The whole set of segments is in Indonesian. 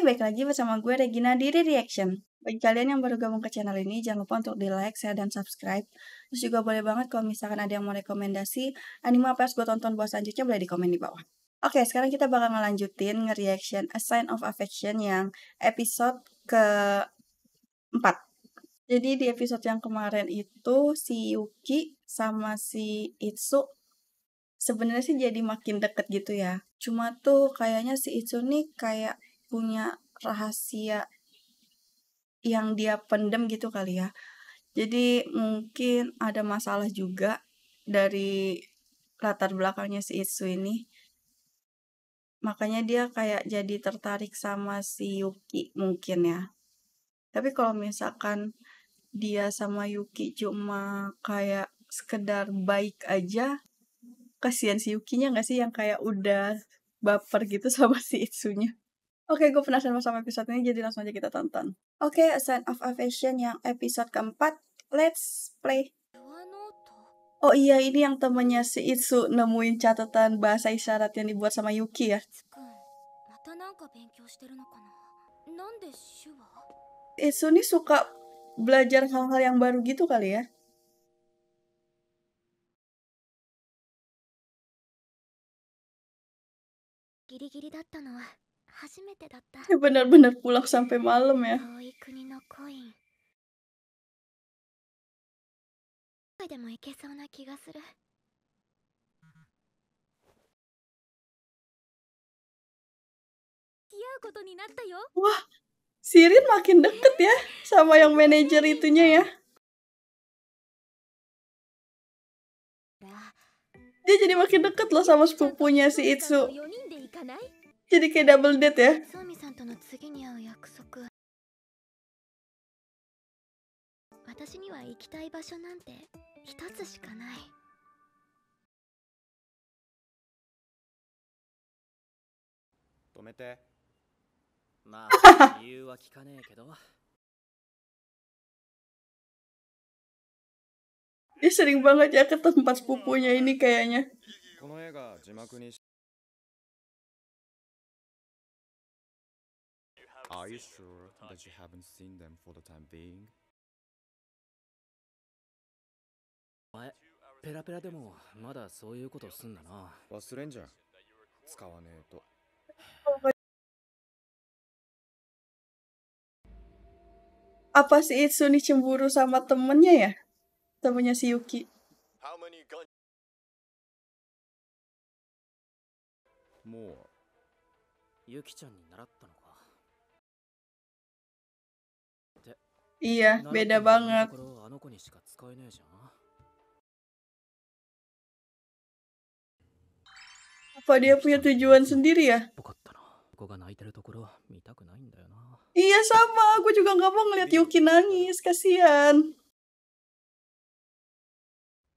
Baik lagi bersama gue Regina di Reaction. Bagi kalian yang baru gabung ke channel ini, jangan lupa untuk di like, share, dan subscribe. Terus juga boleh banget kalau misalkan ada yang mau rekomendasi anime apa yang gue tonton buat selanjutnya, boleh di komen di bawah. Oke, sekarang kita bakal ngelanjutin nge-reaction A Sign of Affection yang episode ke-4. Jadi di episode yang kemarin itu si Yuki sama si Itsu sebenarnya sih jadi makin deket gitu ya. Cuma tuh kayaknya si Itsu nih kayak punya rahasia yang dia pendem gitu kali ya. Jadi mungkin ada masalah juga dari latar belakangnya si Itsu ini. Makanya dia kayak jadi tertarik sama si Yuki mungkin ya. Tapi kalau misalkan dia sama Yuki cuma kayak sekedar baik aja, kasihan si Yukinya gak sih yang kayak udah baper gitu sama si Itsunya. Oke, gue penasaran sama episode ini, jadi langsung aja kita tonton. Oke, A Sign of Affection yang episode keempat, let's play. Oh iya, ini yang temennya si Itsu nemuin catatan bahasa isyarat yang dibuat sama Yuki ya. Itsu nih suka belajar hal-hal yang baru gitu kali ya. Benar-benar pulang sampai malam ya. Wah, Sirin makin deket ya sama yang manajer itunya ya. Dia jadi makin deket loh sama sepupunya si Itsu. Jadi kayak double date ya. Dia sering banget ya ke tempat sepupunya ini kayaknya. Are you sure that you haven't seen them for the time being? ペラペラでもまだそういうことすんだな。忘れんじゃん。使わねえと。Apa si Itsu nih cemburu sama temennya ya? Temennya si Yuki. More. Yuki-chanに習ったのか。Iya, beda banget. Apa dia punya tujuan sendiri ya? Iya sama, aku juga gak mau ngeliat Yuki nangis, kasihan.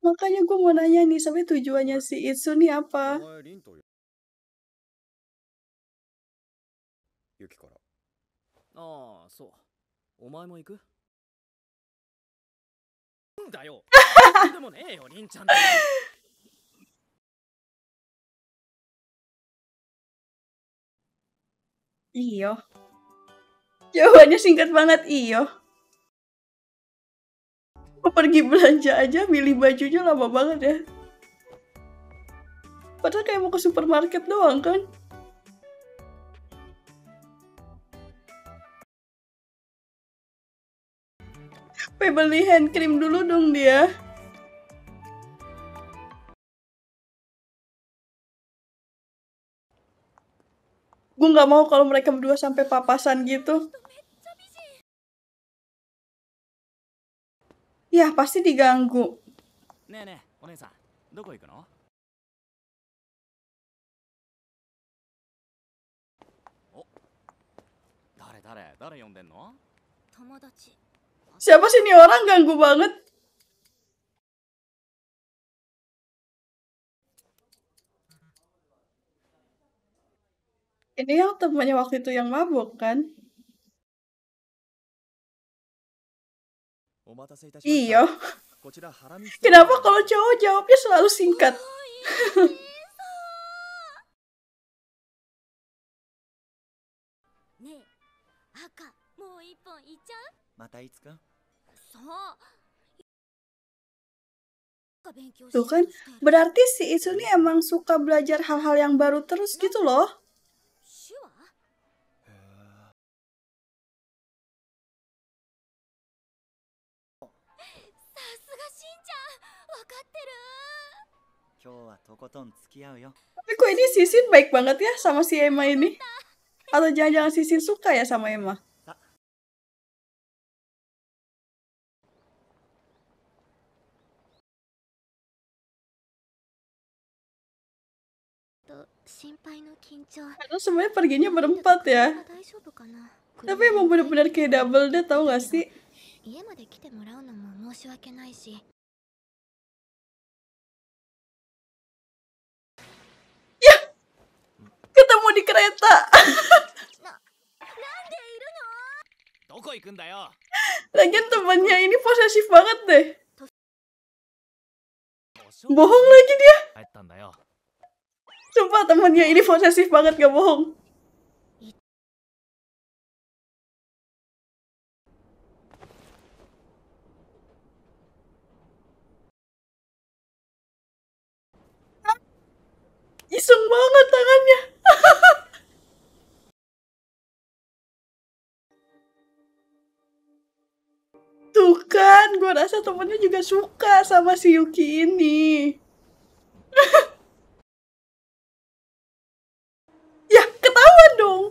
Makanya gue mau nanya nih, sampai tujuannya si Itsu nih apa? Yukiから。ああ、そう。お前も行く？んだよ。でもねえよ、リンちゃんって。Iyo. Jawabannya singkat banget, iyo. Pergi belanja aja, milih bajunya lama banget ya. Padahal kayak mau ke supermarket doang kan. Pengen beli hand cream dulu dong dia. Gue gak mau kalau mereka berdua sampai papasan gitu. Ya, pasti diganggu. Siapa sih nih orang, ganggu banget. Ini yang temannya waktu itu yang mabuk kan? Iya. Kenapa kalau cowok jawabnya selalu singkat? 赤もう一本いっちゃう？またいつかそう。勉強し Tuh よう kan, としてる。 berarti si Itsu ini emang suka belajar hal-hal yang baru terus gitu loh. 手話？さすがしんちゃん、わかってる。今日はとことん付き合うよ Tapi kok ini Sisin baik banget ya sama si Emma ini? Atau jangan-jangan Sisin suka ya sama Emma? と心配の緊張。 Karena semuanya perginya berempat ya. 大丈夫かな。 Tapi emang bener-bener kayak double date, tau gak sih? 家まで来てもらうのも申し訳ないし。 Ketemu di kereta. なんでいるの？ どこ行くんだよ Lagian temennya ini posesif banget deh. Bohong lagi dia. 帰ったんだよ Sumpah temennya ini posesif banget, gak bohong. Iseng banget tangannya. Tuh kan, gue rasa temennya juga suka sama si Yuki ini. Ya, ketahuan dong.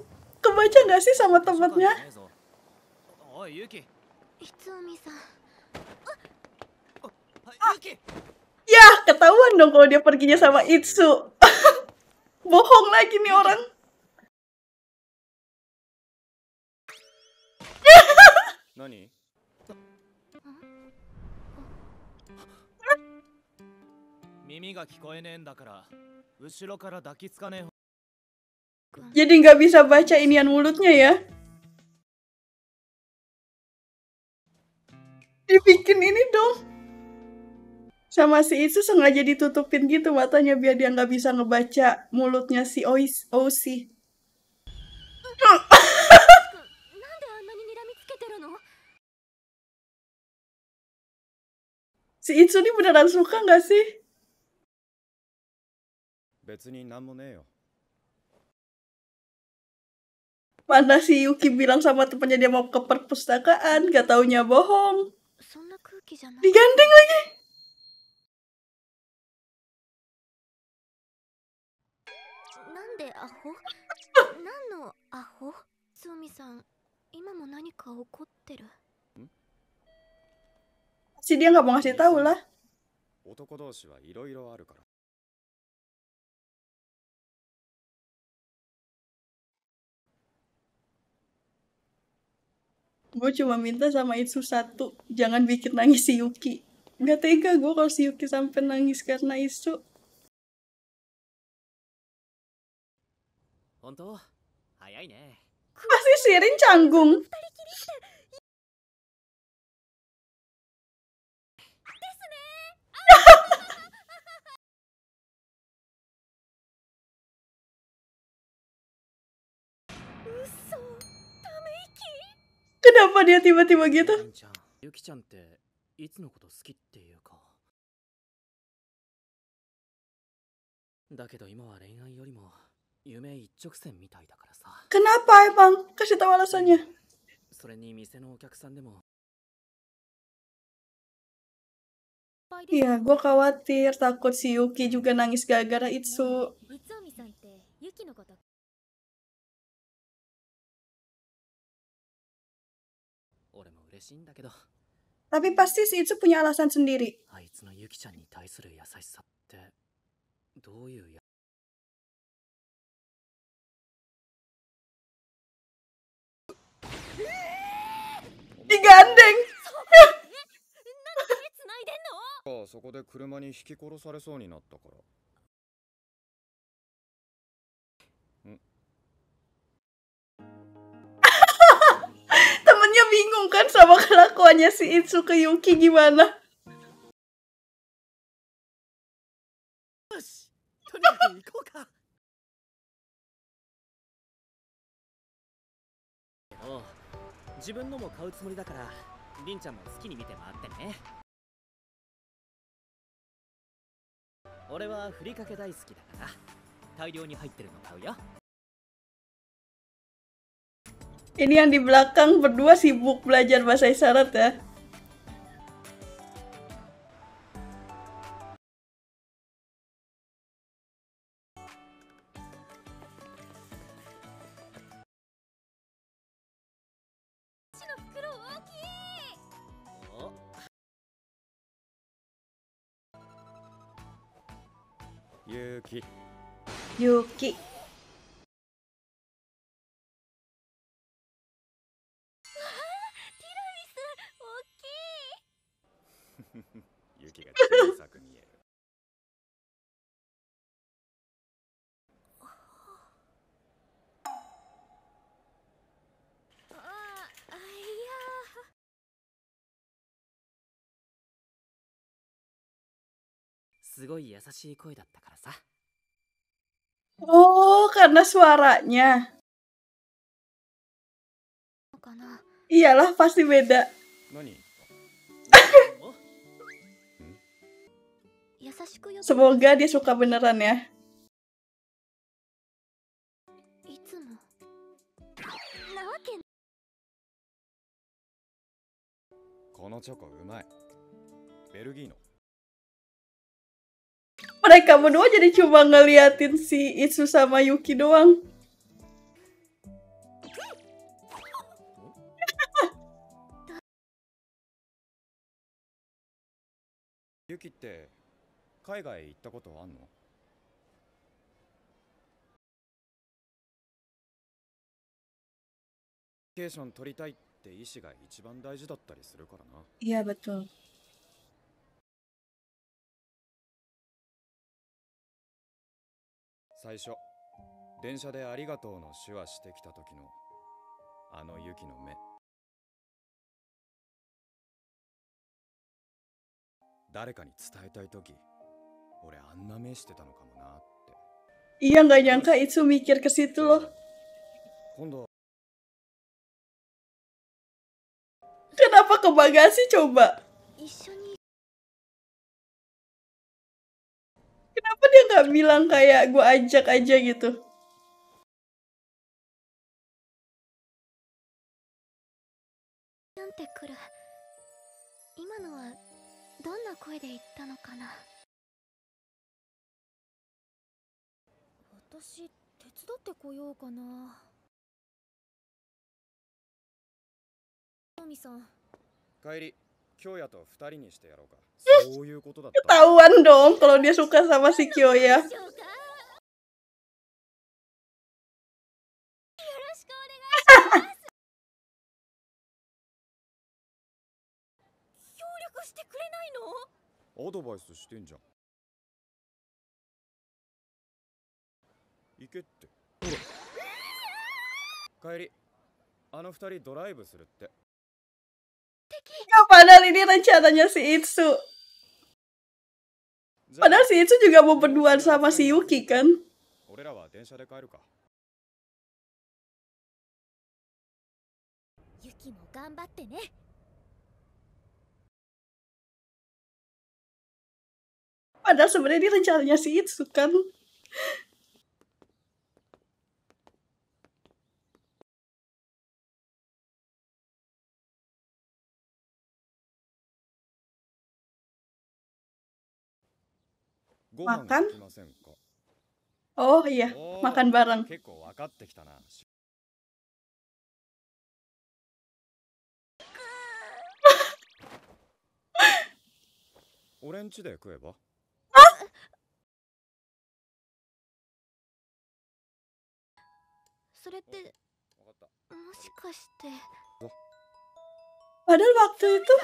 Kebaca gak sih sama temennya? おいユキいつおみさん。ユキ Ya, ketahuan dong kalau dia perginya sama Itsu. Bohong lagi nih orang. Nani? 耳が聞こえねえんだから後ろから抱きつかねえ Jadi nggak bisa baca inian mulutnya ya. Dibikin ini dong. Sama si Itsu sengaja ditutupin gitu matanya biar dia nggak bisa ngebaca mulutnya si Oshi. なんであんなに睨みつけてるの？ Si Itsu ini beneran suka nggak sih? 別になんもねえよ Mana si Yuki bilang sama temennya dia mau ke perpustakaan, gak taunya bohong. そんな空気じゃない。 Digandeng lagi. なんでアホ？何のアホ？つおみさん、今も何か怒ってる？ Si dia nggak mau ngasih tahu lah. 男同士はいろいろあるから Gue cuma minta sama Itsu satu, jangan bikin nangis si Yuki. Gak tega gue kalau si Yuki sampai nangis karena Itsu. 本当早いね Pasti Shirin canggung. Kenapa dia tiba-tiba gitu? ちゃんユキちゃんっていつのこと好きっていうかだけど今は恋愛よりも夢一直線みたいだからさ Kenapa emang? Kasih tahu alasannya. それに店のお客さんでも Iya, gue khawatir takut si Yuki juga nangis gara-gara Itsu. いつおみさんってユキのこと。 俺も嬉しいんだけど Tapi pasti si Itsu punya alasan sendiri. あいつのユキちゃんに対する優しさってどういうや Digandeng. 手繋いでんの？ そこで車に引き殺されそうになったから Temennya bingung kan sama kelakuannya si Itsu ke Yuki gimana? よしとにかく行こうかけど自分のも買うつもりだから、りんちゃんも好きに見て回ってね。俺はふりかけ大好きだから大量に入ってるの買うよ。 Ini yang di belakang berdua sibuk belajar bahasa isyarat ya. Yuki. Yuki. Yuki が小さく見える。すごい優しい声だったからさ。 Oh, karena suaranya. Iyalah, pasti beda. 何？ Semoga dia suka beneran ya. このチョコうまい。ベルギーの。 Mereka berdua jadi cuma ngeliatin si Itsu sama Yuki doang. Yuki って海外行ったことあんの？バケーション取りたいって意思が一番大事だったりするからな。 Iya betul. 最初電車でありがとうの手話してきた時のあのユキの目、誰かに伝えたい時俺あんな目してたのかもなって。 Iya, nggak nyangka Itsu mikir ke situ loh. 今度 Kenapa ke bagasi coba? Kenapa dia nggak bilang kayak gue ajak aja gitu? Kairi, 今日やと2人にしてやろうか。そういうことだった。 Ketahuan dong kalau dia suka sama si Kyoya. Advice してんじゃん。行けって。ほら。帰り。あの2人ドライブするって。 Ya, padahal ini rencananya si Itsu. Padahal si Itsu juga mau berduaan sama si Yuki kan? Padahal sebenarnya ini rencananya si Itsu kan? Makan? Oh iya, makan bareng. Padahal waktu itu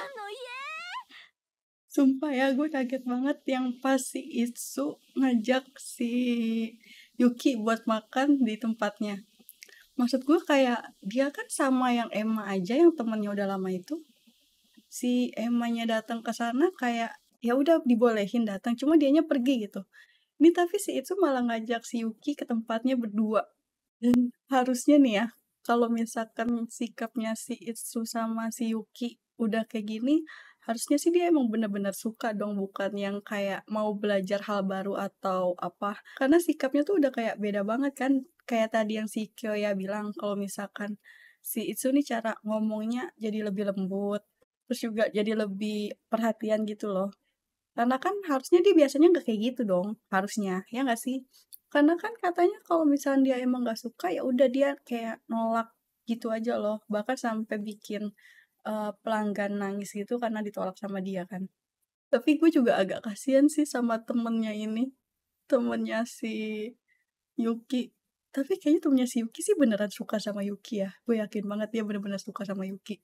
sumpah ya, gue kaget banget yang pas si Itsu ngajak si Yuki buat makan di tempatnya. Maksud gue kayak dia kan sama yang Emma aja, yang temennya udah lama itu. Si Emmanya datang ke sana kayak ya udah dibolehin datang, cuma dianya pergi gitu. Ini tapi si Itsu malah ngajak si Yuki ke tempatnya berdua. Dan harusnya nih ya, kalau misalkan sikapnya si Itsu sama si Yuki udah kayak gini, harusnya sih dia emang bener-bener suka dong, bukan yang kayak mau belajar hal baru atau apa. Karena sikapnya tuh udah kayak beda banget kan. Kayak tadi yang si Kyoya bilang kalau misalkan si Itsu nih cara ngomongnya jadi lebih lembut, terus juga jadi lebih perhatian gitu loh. Karena kan harusnya dia biasanya nggak kayak gitu dong, harusnya, ya nggak sih? Karena kan katanya kalau misalnya dia emang nggak suka, ya udah dia kayak nolak gitu aja loh. Bahkan sampai bikin pelanggan nangis gitu karena ditolak sama dia kan. Tapi gue juga agak kasihan sih sama temennya ini, temennya si Yuki. Tapi kayaknya temennya si Yuki sih beneran suka sama Yuki ya. Gue yakin banget dia bener-bener suka sama Yuki.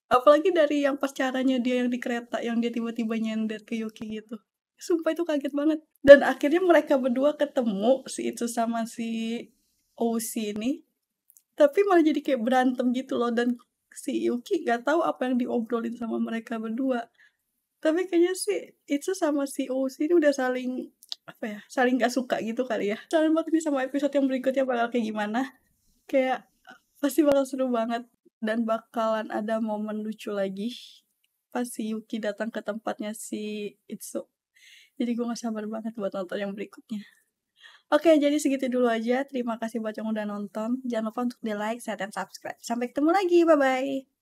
Apalagi dari yang pas caranya dia yang di kereta, yang dia tiba-tiba nyender ke Yuki gitu. Sumpah itu kaget banget. Dan akhirnya mereka berdua ketemu, si itu sama si Oushi ini. Tapi malah jadi kayak berantem gitu loh. Dan si Yuki gak tahu apa yang diobrolin sama mereka berdua. Tapi kayaknya sih itu sama si Oushi ini udah saling apa ya, saling gak suka gitu kali ya. Saling banget nih sama episode yang berikutnya bakal kayak gimana. Kayak pasti bakal seru banget dan bakalan ada momen lucu lagi pas si Yuki datang ke tempatnya si Itsu. Jadi gue gak sabar banget buat nonton yang berikutnya. Oke, jadi segitu dulu aja. Terima kasih buat yang udah nonton. Jangan lupa untuk di like, share, dan subscribe. Sampai ketemu lagi. Bye-bye.